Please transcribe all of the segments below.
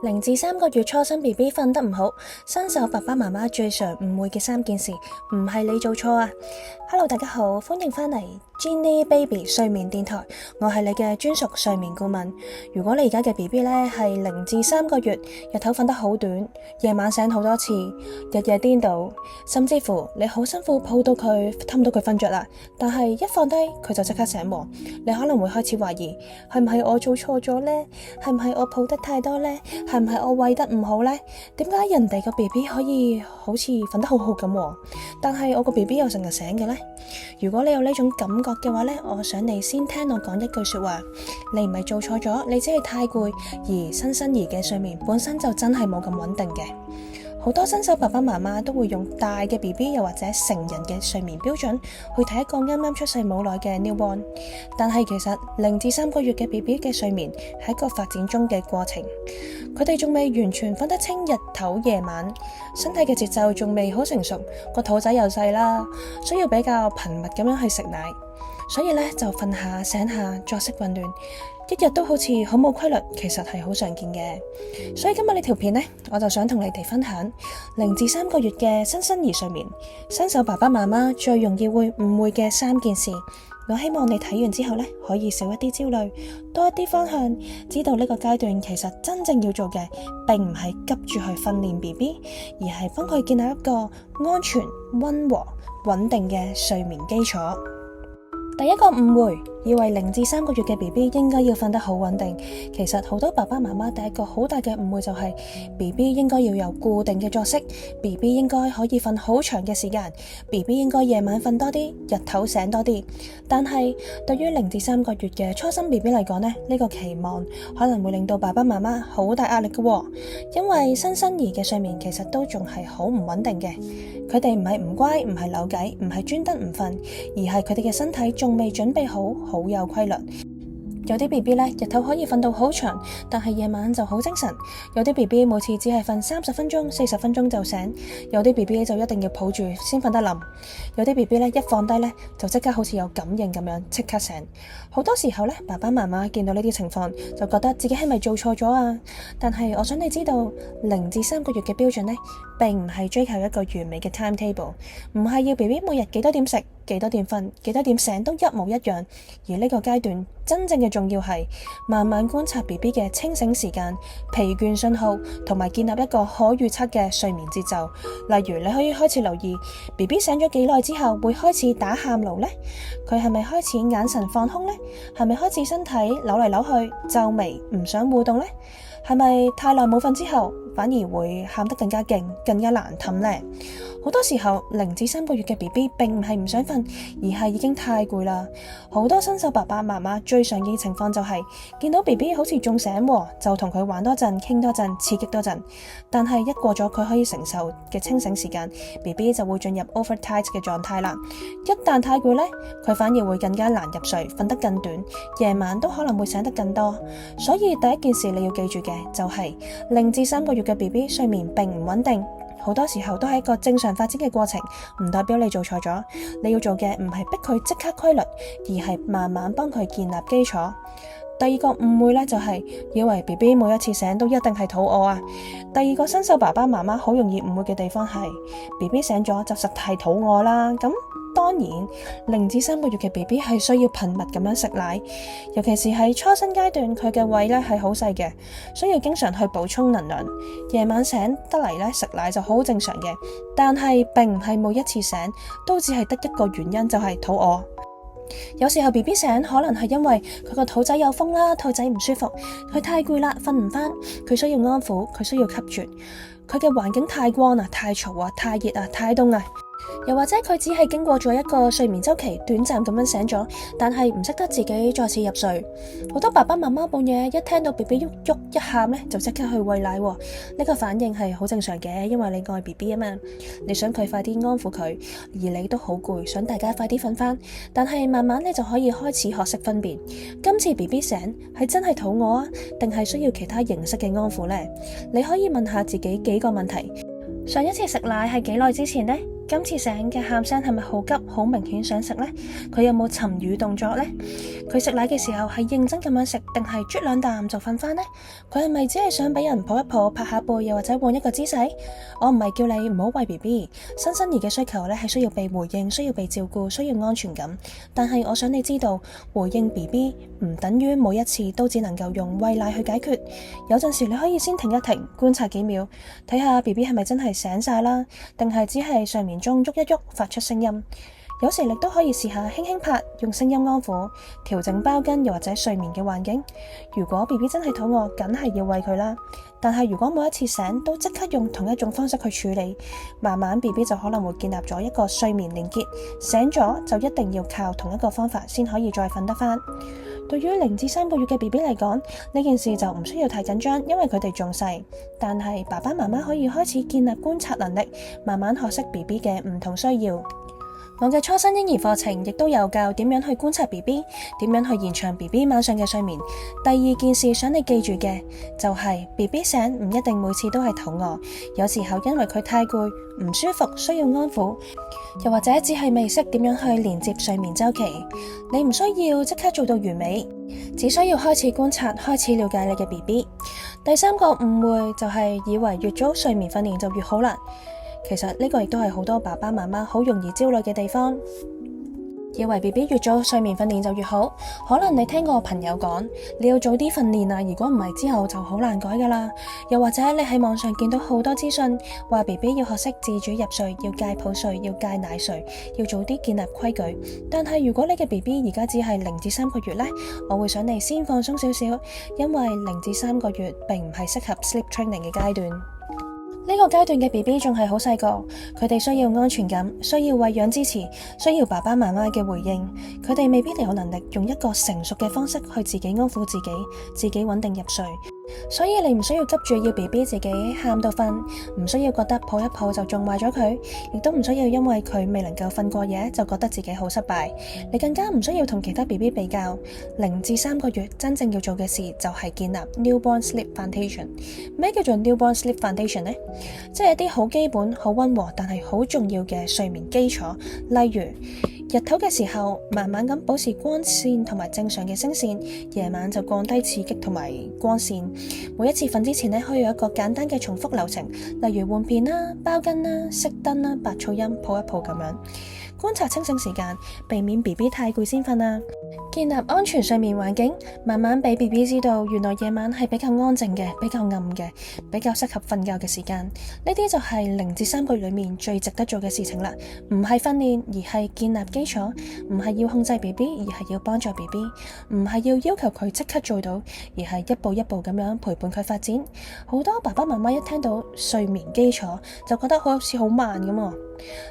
0至3個月初生 BB 瞓得唔好，新手爸爸媽媽最常誤會嘅3件事，唔係你做錯啊。Hello， 大家好，歡迎返嚟 Genie Baby 睡眠電台，我係你嘅專屬睡眠顧問。如果你而家嘅 BB 呢係0至3個月，日頭瞓得好短，夜晚醒好多次，日夜顛倒，甚至乎你好辛苦抱到佢，氹到佢瞓着啦，但係一放低佢就即刻醒喎。你可能會開始懷疑，係唔係我做錯咗呢？係唔係我抱得太多呢？係唔係我餵得唔好呢？點解人哋個 BB 可以好似瞓得好好咁，但係我個 BB 又成日醒嘅呢？如果你有呢種感覺嘅話呢，我想你先聽我講一句說話，你唔係做錯咗，你只係太攰，而新生兒嘅睡眠本身就真係冇咁穩定嘅。好多新手爸爸媽媽都會用大嘅 BB 又或者成人嘅睡眠標準去睇一個啱啱出世冇耐嘅 newborn， 但係其實0至3個月嘅 BB 嘅睡眠係一個發展中嘅過程，佢哋仲未完全分得清日頭夜晚，身體嘅節奏仲未好成熟，個肚仔又細啦，需要比較頻密咁樣去食奶，所以呢，就瞓下醒下，作息混亂，一日都好似好冇規律，其實係好常見嘅。所以今日呢條片呢，我就想同你哋分享0至3個月嘅新生兒睡眠，新手爸爸媽媽最容易會誤會嘅3件事。我希望你睇完之後呢，可以少一啲焦慮，多一啲方向，知道呢個階段其實真正要做嘅，並唔係急住去訓練 BB， 而係幫佢建立一個安全、溫和、穩定嘅睡眠基礎。第一個誤會，以為0至3個月嘅 BB 應該要瞓得好穩定。其實好多爸爸媽媽第一個好大嘅誤會就係 BB 應該要有固定嘅作息， BB 應該可以瞓好長嘅時間， BB 應該夜晚瞓多啲，日頭醒多啲。但係對於0至3個月嘅初生 BB 嚟講呢個期望可能會令到爸爸媽媽好大壓力嘅，因為新生兒嘅睡眠其實都仲係好唔穩定嘅。佢哋唔係唔乖，唔係扭計，唔係專登唔瞓，而係佢哋嘅身體仲未準備好，好有規律。有啲 BB 呢，日頭可以瞓到好長，但係夜晚就好精神。有啲 BB 每次只係瞓30分鐘、40分鐘就醒。有啲 BB 就一定要抱住先瞓得冧。有啲 BB 呢，一放低呢，就即刻好似有感應咁樣即刻醒。好多時候呢，爸爸媽媽見到呢啲情況就覺得自己係咪做錯咗啊？但係我想你知道0至3個月嘅標準呢，並唔係追求一個完美嘅 timetable， 唔係要 BB 每日幾多點食、幾多點瞓、幾多點醒都一模一樣。而呢個階段真正嘅重要係慢慢觀察 BB 嘅清醒時間、疲倦信號，同埋建立一個可預測嘅睡眠節奏。例如你可以開始留意 BB 醒咗幾耐之後會開始打喊嚕呢？佢係咪開始眼神放空呢？係咪開始身體扭嚟扭去、皺眉唔想互動呢？係咪太耐冇瞓之後反而會喊得更加勁、更加難氹呢？好多時候0至3個月嘅 BB 並唔係唔想瞓，而係已經太攰啦。好多新手爸爸媽媽最常見嘅情況就係見到 BB 好似仲醒喎，就同佢玩多陣、傾多陣、刺激多陣。但係一過咗佢可以承受嘅清醒時間， BB 就會進入 overtight 嘅狀態啦。一旦太攰呢，佢反而會更加難入睡，瞓得更短，夜晚都可能會醒得更多。所以第一件事你要記住嘅就係0至3個月嘅 BB 睡眠並唔穩定。好多時候都係一個正常發展嘅過程，唔代表你做錯咗。你要做嘅唔係逼佢即刻規律，而係慢慢幫佢建立基礎。第二個誤會呢，就係以為 BB 每一次醒都一定係肚餓啊。第二個新手爸爸媽媽好容易誤會嘅地方係 BB 醒咗就實係肚餓啦。咁當然0至3個月嘅 BB 係需要頻密咁樣食奶，尤其是喺初生階段，佢嘅胃呢係好細嘅，需要經常去補充能量。夜晚醒得嚟呢，食奶就好正常嘅，但係並唔係每一次醒都只係得一個原因，就係肚餓。有時候 BB 醒可能係因為佢個肚仔有風啦，肚仔唔舒服，佢太攰啦，瞓唔翻，佢需要安撫，佢需要吸啜，佢嘅環境太光啊、太嘈啊、太熱啊、太凍啊。又或者佢只係經過咗一個睡眠週期，短暫咁樣醒咗，但係唔識得自己再次入睡。好多爸爸媽媽半夜一聽到 BB 喐喐一喊呢，就即刻去餵奶。呢個反應係好正常嘅，因為你愛 BB 啊嘛，你想佢快啲安撫佢，而你都好攰，想大家快啲瞓翻。但係慢慢你就可以開始學識分辨，今次 BB 醒係真係肚餓啊，定係需要其他形式嘅安撫呢？你可以問下自己幾個問題。上一次食奶係幾耐之前呢？今次醒嘅喊聲係咪好急，好明顯想食呢？佢有冇尋乳動作呢？佢食奶嘅時候係認真咁樣食，定係啜兩啖就瞓翻呢？佢係咪只係想俾人抱一抱、拍下背，又或者換一個姿勢？我唔係叫你唔好餵 BB，新生兒嘅需求咧係需要被回應，需要被照顧，需要安全感。但係我想你知道，回應 BB 唔等於每一次都只能夠用餵奶去解決。有陣時你可以先停一停，觀察幾秒，睇下 BB 係咪真係醒晒啦，定係只係睡眠中喐一喐發出聲音。有時你都可以試下輕輕拍，用聲音安撫，調整包巾又或者睡眠嘅環境。如果 BB 真係肚餓，梗係要餵佢啦。但係如果每一次醒都即刻用同一種方式去處理，慢慢 BB 就可能會建立咗一個睡眠連結，醒咗就一定要靠同一個方法先可以再瞓得返。對於0至3個月嘅 BB 嚟講，呢件事就唔需要太緊張，因為佢哋仲細。但係爸爸媽媽可以開始建立觀察能力，慢慢學識 BB 嘅唔同需要。我嘅初生嬰兒課程亦都有教點樣去觀察 BB， 點樣去延長 BB 晚上嘅睡眠。第二件事想你記住嘅就係 BB 醒唔一定每次都係肚餓，有時候因為佢太攰唔舒服需要安撫，又或者只係未識點樣去連接睡眠週期。你唔需要即刻做到完美，只需要開始觀察，開始了解你嘅 BB。第三個誤會就係以為越早睡眠訓練就越好啦。其實呢個亦都係好多爸爸媽媽好容易焦慮嘅地方，以為 BB 越早睡眠訓練就越好。可能你聽過朋友講，你要早啲訓練啊，如果唔係之後就好難改噶啦。又或者你喺網上見到好多資訊，話 BB 要學識自主入睡，要戒抱睡，要戒奶睡，要早啲建立規矩。但係如果你嘅 BB 而家只係0至3個月呢，我會想你先放鬆少少，因為0至3個月並唔係適合 sleep training 嘅階段。呢個階段嘅 BB 仲係好細個，佢哋需要安全感，需要餵養支持，需要爸爸媽媽嘅回應。佢哋未必有能力用一個成熟嘅方式去自己安撫自己，自己穩定入睡。所以你唔需要急住要 BB 自己喊到瞓，唔需要覺得抱一抱就縱壞咗佢，亦都唔需要因為佢未能夠瞓過夜就覺得自己好失敗。你更加唔需要同其他 BB 比較。0至3個月真正要做嘅事就係建立 Newborn Sleep Foundation。咩叫做 Newborn Sleep Foundation 呢？即係一啲好基本、好溫和但係好重要嘅睡眠基礎，例如日頭嘅時候，慢慢咁保持光線同埋正常嘅聲線；夜晚就降低刺激同埋光線。每一次瞓之前呢，可以有一個簡單嘅重複流程，例如換片啦、包巾啦、熄燈啦、白噪音、抱一抱咁樣。觀察清醒時間，避免 BB 太攰先瞓啊。建立安全睡眠環境，慢慢俾 BB 知道，原來夜晚係比較安靜嘅、比較暗嘅、比較適合瞓覺嘅時間。呢啲就係0至3個月裏面最值得做嘅事情啦。唔係訓練，而係建立基礎；唔係要控制 BB， 而係要幫助 BB；唔係要要求佢即刻做到，而係一步一步咁樣陪伴佢發展。好多爸爸媽媽一聽到睡眠基礎，就覺得好似好慢咁啊。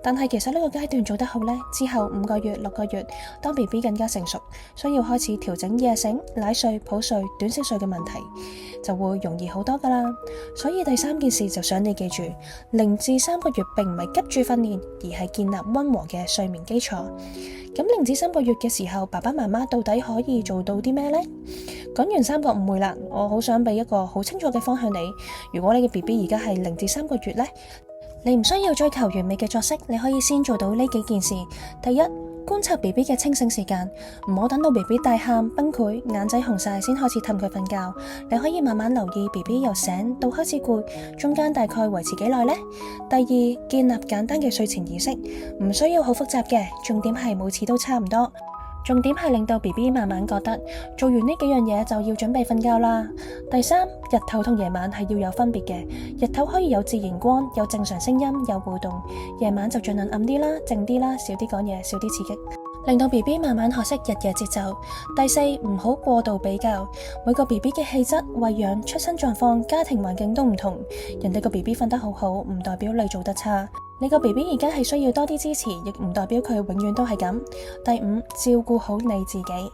但係其實呢個階段做得好呢，之後5個月、6個月，當 BB 更加成熟，需要開始調整夜醒、奶睡、抱睡、短小睡嘅問題，就會容易好多噶啦。所以第三件事就想你記住，0至3個月並唔係急住訓練，而係建立溫和嘅睡眠基礎。咁0至3個月嘅時候，爸爸媽媽到底可以做到啲咩呢？講完3個誤會啦，我好想俾一個好清楚嘅方向你。如果你嘅 BB 而家係0至3個月呢，你唔需要追求完美嘅作息，你可以先做到呢幾件事。第一，觀察 BB 嘅清醒時間，唔好等到 BB 大喊崩潰、眼仔紅晒先開始氹佢瞓覺。你可以慢慢留意 BB 由醒到開始攰，中間大概維持幾耐呢？第二，建立簡單嘅睡前儀式，唔需要好複雜嘅，重點係每次都差唔多。重點係令到 BB 慢慢覺得做完呢幾樣嘢就要準備瞓覺啦。第三，日頭同夜晚係要有分別嘅。日頭可以有自然光，有正常聲音，有互動；夜晚就盡量暗啲啦，靜啲啦，少啲講嘢，少啲刺激，令到 BB 慢慢學識日夜節奏。第四，唔好過度比較。每個 BB 嘅氣質、餵養、出生狀況、家庭環境都唔同，人哋個 BB 瞓得好好，唔代表你做得差。你個 BB 而家係需要多啲支持，亦唔代表佢永遠都係咁。第五，照顧好你自己。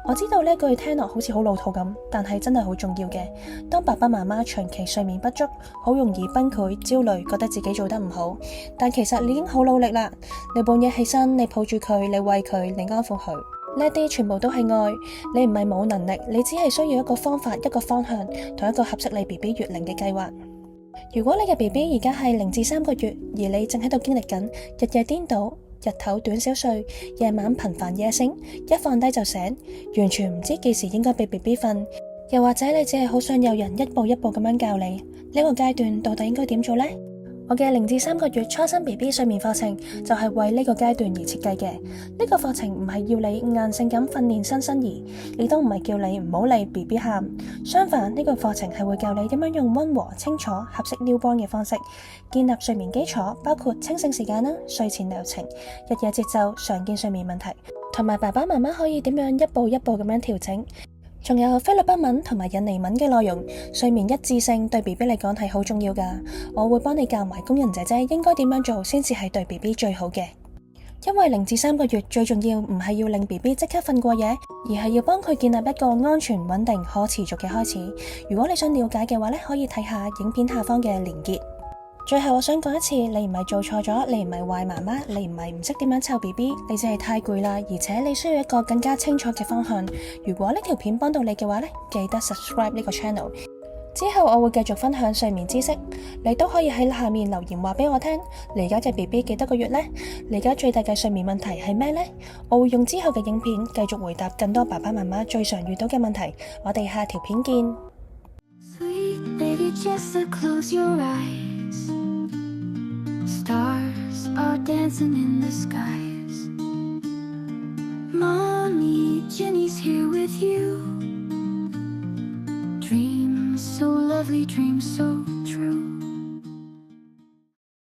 我知道呢句聽落好似好老土咁，但係真係好重要嘅。當爸爸媽媽長期睡眠不足，好容易崩潰、焦慮，覺得自己做得唔好。但其實你已經好努力啦，你半夜起身，你抱住佢，你餵佢，你安撫佢，呢啲全部都係愛。你唔係冇能力，你只係需要一個方法、一個方向，同一個合適你 BB 月齡嘅計劃。如果你嘅 BB 而家係0至3個月，而你正喺度經歷緊日夜顛倒、日頭短小睡、夜晚頻繁夜醒，一放低就醒，完全唔知幾時應該俾 BB 瞓，又或者你只係好想有人一步一步咁樣教你，呢個階段到底應該點做呢？我嘅0至3個月初生 BB 睡眠課程就係為呢個階段而設計嘅。呢個課程唔係要你硬性咁訓練新生兒，亦都唔係叫你唔好理 BB 喊。相反，呢個課程係會教你點樣用溫和、清楚、合適 newborn 嘅方式建立睡眠基礎，包括清醒時間啦、睡前療程、日夜節奏、常見睡眠問題，同埋爸爸媽媽可以點樣一步一步咁樣調整。仲有菲律賓文同埋印尼文嘅內容，睡眠一致性對 BB 嚟講係好重要噶。我會幫你教埋工人姐姐應該點樣做先至係對 BB 最好嘅。因為0至3個月最重要唔係要令 BB 即刻瞓過夜，而係要幫佢建立一個安全、穩定、可持續嘅開始。如果你想了解嘅話咧，可以睇下影片下方嘅連結。最後我想講一次，你唔係做錯咗，你唔係壞媽媽，你唔係唔識點樣湊 BB，你只係太攰啦，而且你需要一個更加清楚嘅方向。如果呢條片幫到你嘅話咧，記得 subscribe 呢個 channel。之後我會繼續分享睡眠知識，你都可以喺下面留言話俾我聽，你而家嘅 BB 幾多個月呢？你而家最大嘅睡眠問題係咩呢？我會用之後嘅影片繼續回答更多爸爸媽媽最常遇到嘅問題。我哋下條片見。Sweet baby Jessa, close your eyes. Stars are dancing in the skies. Mommy Jenny's here with you. Dreams so lovely, dreams so